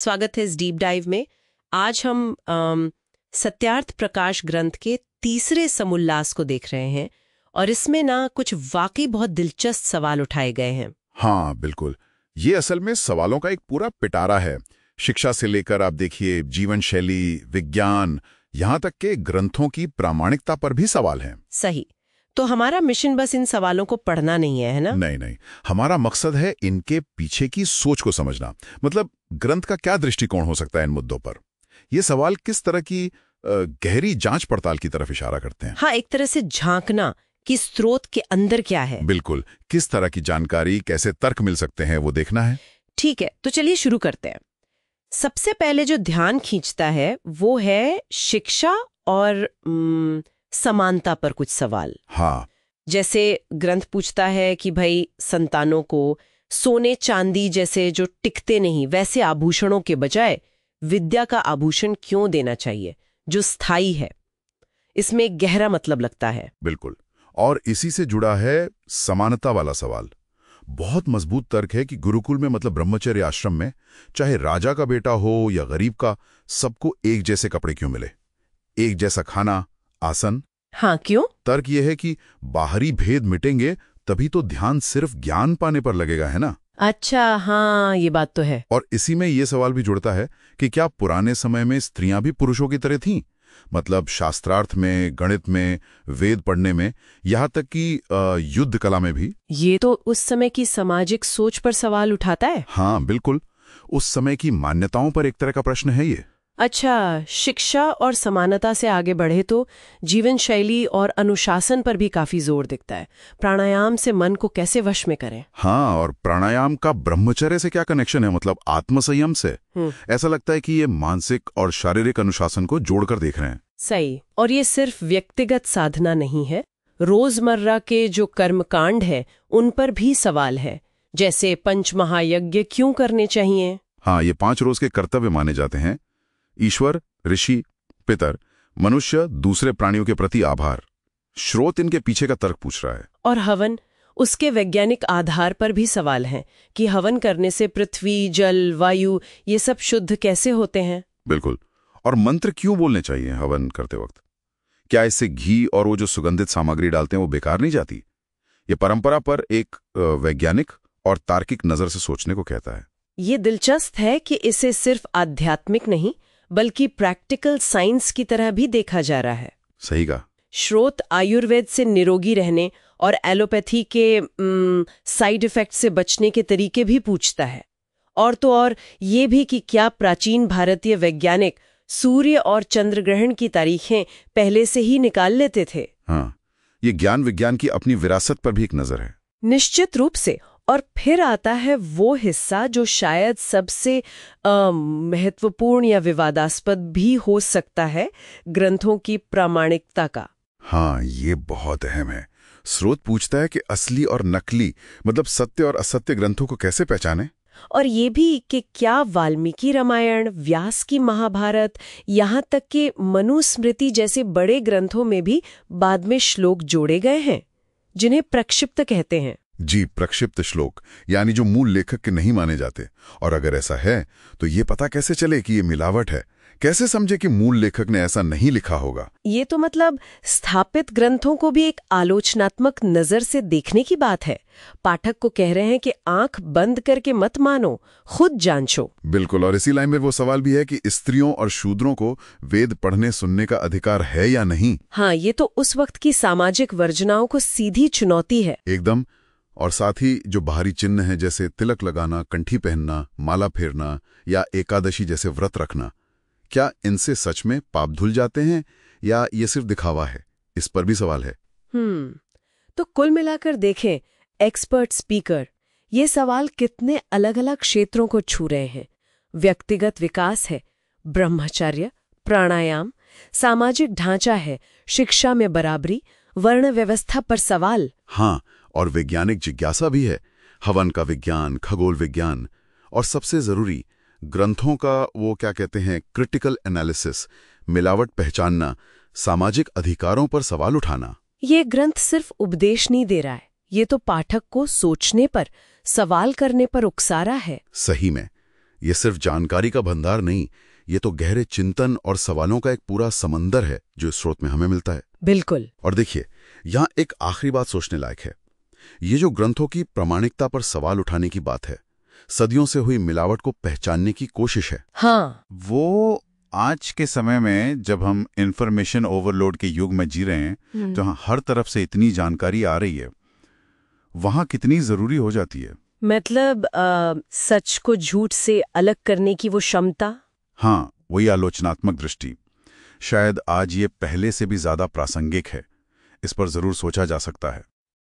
स्वागत है इस डीप डाइव में। आज हम सत्यार्थ प्रकाश ग्रंथ के तीसरे समुल्लास को देख रहे हैं और इसमें ना कुछ वाकई बहुत दिलचस्प सवाल उठाए गए हैं। हाँ बिल्कुल, ये असल में सवालों का एक पूरा पिटारा है। शिक्षा से लेकर आप देखिए जीवन शैली, विज्ञान, यहाँ तक के ग्रंथों की प्रामाणिकता पर भी सवाल हैं। सही। तो हमारा मिशन बस इन सवालों को पढ़ना नहीं है ना? नहीं, हमारा मकसद है इनके पीछे की सोच को समझना। मतलब ग्रंथ का क्या दृष्टिकोण हो सकता है इन मुद्दों पर। ये सवाल किस तरह की गहरी जांच पड़ताल की तरफ इशारा करते हैं। हाँ, एक तरह से झांकना कि स्रोत के अंदर क्या है। बिल्कुल, किस तरह की जानकारी, कैसे तर्क मिल सकते हैं, वो देखना है। ठीक है, तो चलिए शुरू करते हैं। सबसे पहले जो ध्यान खींचता है वो है शिक्षा और समानता पर कुछ सवाल। हाँ, जैसे ग्रंथ पूछता है कि भाई संतानों को सोने चांदी जैसे जो टिकते नहीं वैसे आभूषणों के बजाय विद्या का आभूषण क्यों देना चाहिए जो स्थायी है। इसमें एक गहरा मतलब लगता है। बिल्कुल, और इसी से जुड़ा है समानता वाला सवाल। बहुत मजबूत तर्क है कि गुरुकुल में मतलब ब्रह्मचर्य आश्रम में चाहे राजा का बेटा हो या गरीब का, सबको एक जैसे कपड़े क्यों मिले, एक जैसा खाना, आसन। हाँ, क्यों? तर्क यह है कि बाहरी भेद मिटेंगे तभी तो ध्यान सिर्फ ज्ञान पाने पर लगेगा, है ना। अच्छा, हाँ, ये बात तो है। और इसी में यह सवाल भी जुड़ता है कि क्या पुराने समय में स्त्रियां भी पुरुषों की तरह थीं, मतलब शास्त्रार्थ में, गणित में, वेद पढ़ने में, यहाँ तक कि युद्ध कला में भी। ये तो उस समय की सामाजिक सोच पर सवाल उठाता है। हाँ बिल्कुल, उस समय की मान्यताओं पर एक तरह का प्रश्न है ये। अच्छा, शिक्षा और समानता से आगे बढ़े तो जीवन शैली और अनुशासन पर भी काफी जोर दिखता है। प्राणायाम से मन को कैसे वश में करें। हाँ, और प्राणायाम का ब्रह्मचर्य से क्या कनेक्शन है, मतलब आत्मसंयम से। ऐसा लगता है कि ये मानसिक और शारीरिक अनुशासन को जोड़कर देख रहे हैं। सही। और ये सिर्फ व्यक्तिगत साधना नहीं है, रोजमर्रा के जो कर्मकांड है उन पर भी सवाल है। जैसे पंच महायज्ञ क्यों करने चाहिए। हाँ, ये 5 रोज के कर्तव्य माने जाते हैं। ईश्वर, ऋषि, पितर, मनुष्य, दूसरे प्राणियों के प्रति आभार। स्रोत इनके पीछे का तर्क पूछ रहा है। और हवन, उसके वैज्ञानिक आधार पर भी सवाल हैं कि हवन करने से पृथ्वी, जल, वायु ये सब शुद्ध कैसे होते हैं। बिल्कुल। और मंत्र क्यों बोलने चाहिए हवन करते वक्त। क्या इससे घी और वो जो सुगंधित सामग्री डालते हैं वो बेकार नहीं जाती। ये परंपरा पर एक वैज्ञानिक और तार्किक नजर से सोचने को कहता है। ये दिलचस्प है कि इसे सिर्फ आध्यात्मिक नहीं बल्कि प्रैक्टिकल साइंस की तरह भी देखा जा रहा है। सही कहा। स्रोत आयुर्वेद से निरोगी रहने और एलोपैथी के साइड इफेक्ट से बचने के तरीके भी पूछता है। और तो और ये भी कि क्या प्राचीन भारतीय वैज्ञानिक सूर्य और चंद्र ग्रहण की तारीखें पहले से ही निकाल लेते थे। हाँ, ये ज्ञान विज्ञान की अपनी विरासत पर भी एक नजर है। निश्चित रूप से। और फिर आता है वो हिस्सा जो शायद सबसे महत्वपूर्ण या विवादास्पद भी हो सकता है, ग्रंथों की प्रामाणिकता का। हाँ, ये बहुत अहम है। स्रोत पूछता है कि असली और नकली, मतलब सत्य और असत्य ग्रंथों को कैसे पहचाने। और ये भी कि क्या वाल्मीकि रामायण, व्यास की महाभारत, यहाँ तक कि मनुस्मृति जैसे बड़े ग्रंथों में भी बाद में श्लोक जोड़े गए हैं जिन्हें प्रक्षिप्त कहते हैं। जी, प्रक्षिप्त श्लोक, यानी जो मूल लेखक के नहीं माने जाते। और अगर ऐसा है तो ये पता कैसे चले कि ये मिलावट है। कैसे समझे कि मूल लेखक ने ऐसा नहीं लिखा होगा। ये तो मतलब स्थापित ग्रंथों को भी एक आलोचनात्मक नजर से देखने की बात है। पाठक को कह रहे हैं कि आंख बंद करके मत मानो, खुद जांचो। बिल्कुल। और इसी लाइन में वो सवाल भी है कि स्त्रियों और शूद्रों को वेद पढ़ने सुनने का अधिकार है या नहीं। हाँ, ये तो उस वक्त की सामाजिक वर्जनाओं को सीधी चुनौती है। एकदम। और साथ ही जो बाहरी चिन्ह हैं जैसे तिलक लगाना, कंठी पहनना, माला फेरना या एकादशी जैसे व्रत रखना, क्या इनसे सच में पाप धुल जाते हैं या ये सिर्फ दिखावा है, इस पर भी सवाल है। तो कुल मिलाकर देखें, एक्सपर्ट स्पीकर ये सवाल कितने अलग अलग क्षेत्रों को छू रहे हैं। व्यक्तिगत विकास है, ब्रह्मचर्य, प्राणायाम, सामाजिक ढांचा है, शिक्षा में बराबरी, वर्ण व्यवस्था पर सवाल। हाँ, और वैज्ञानिक जिज्ञासा भी है, हवन का विज्ञान, खगोल विज्ञान, और सबसे जरूरी ग्रंथों का वो क्या कहते हैं, क्रिटिकल एनालिसिस, मिलावट पहचानना, सामाजिक अधिकारों पर सवाल उठाना। ये ग्रंथ सिर्फ उपदेश नहीं दे रहा है, ये तो पाठक को सोचने पर, सवाल करने पर उकसा रहा है। सही में, ये सिर्फ जानकारी का भंडार नहीं, ये तो गहरे चिंतन और सवालों का एक पूरा समंदर है जो इस स्रोत में हमें मिलता है। बिल्कुल। और देखिए, यहाँ एक आखिरी बात सोचने लायक है। ये जो ग्रंथों की प्रामाणिकता पर सवाल उठाने की बात है, सदियों से हुई मिलावट को पहचानने की कोशिश है। हाँ, वो आज के समय में जब हम इंफॉर्मेशन ओवरलोड के युग में जी रहे हैं, जहाँ हर तरफ से इतनी जानकारी आ रही है, वहाँ कितनी जरूरी हो जाती है। मतलब सच को झूठ से अलग करने की वो क्षमता। हाँ, वही आलोचनात्मक दृष्टि। शायद आज ये पहले से भी ज्यादा प्रासंगिक है। इस पर जरूर सोचा जा सकता है।